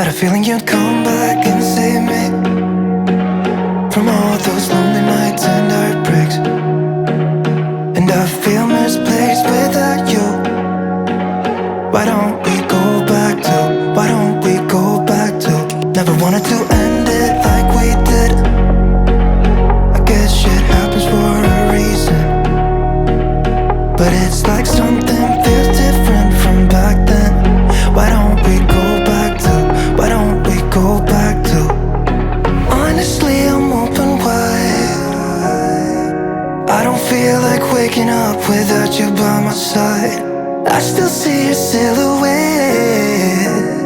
a feeling you'd come back and save me from all those lonely nights and heartbreaks. And I feel misplaced without you. Why don't we go back to, why don't we go back to? Never wanted to end it like we did. I guess shit happens for a reason, but it's like something feels different from back then. Why don't we go back to, why don't we go back to? Honestly, I'm open wide. I don't feel like waking up without you by my side. I still see your silhouette.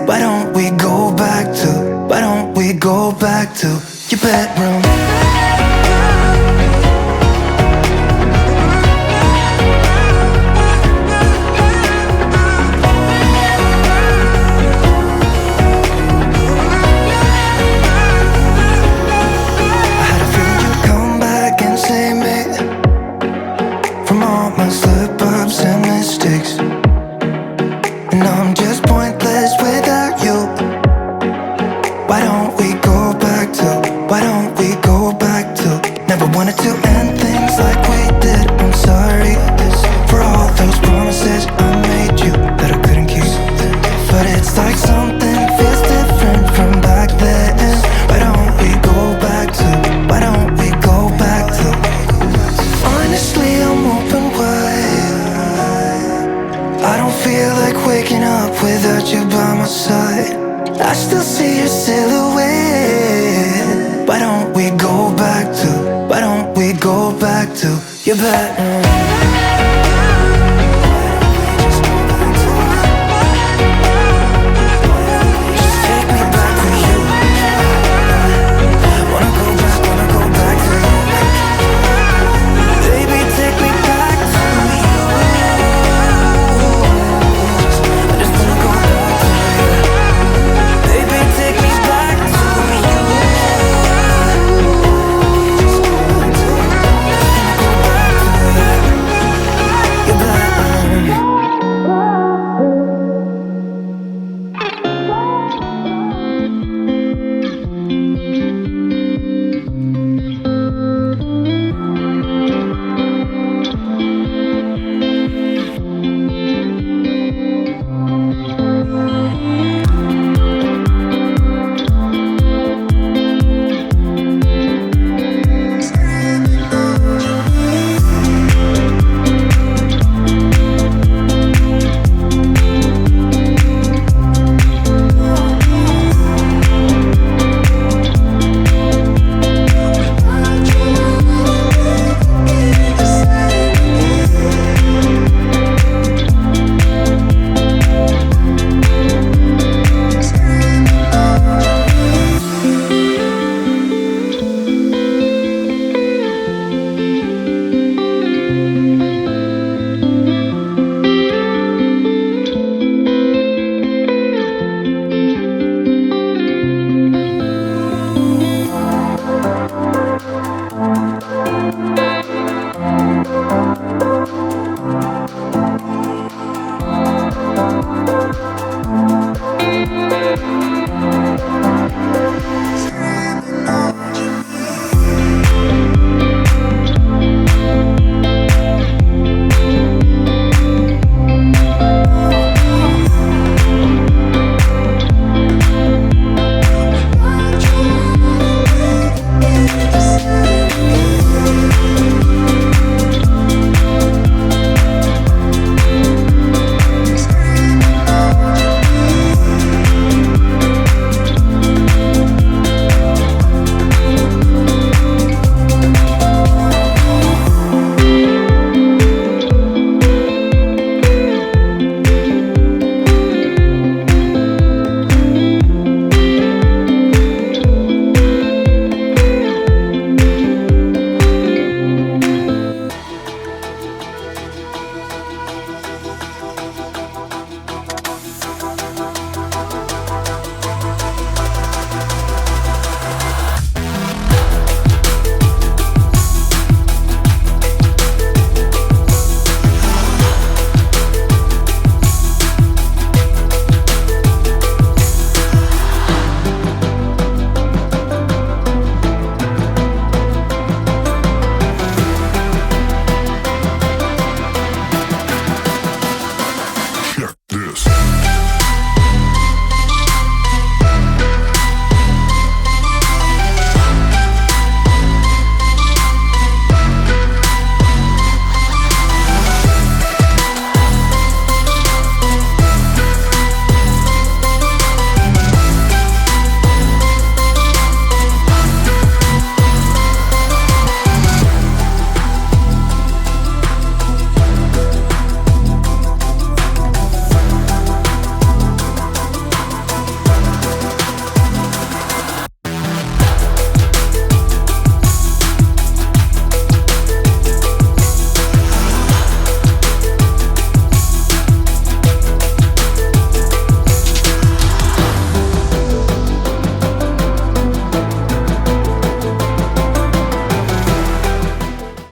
Why don't we go back to, why don't we go back to your bedroom? I had a feeling you'd come back and save me from all my slip-ups and mistakes. And I'm just pointless without you. Why don't we go back to, why don't we go back to? Never wanted to end things like we did. I'm sorry for all those promises I made you that I couldn't keep. But it's like something feels different from back then. Why don't we go back to, why don't we go back to? Honestly, I'm open wide. I don't feel like waking up without you by my side. I still see your silhouette. Why don't we go back to, why don't we go back to your bedroom?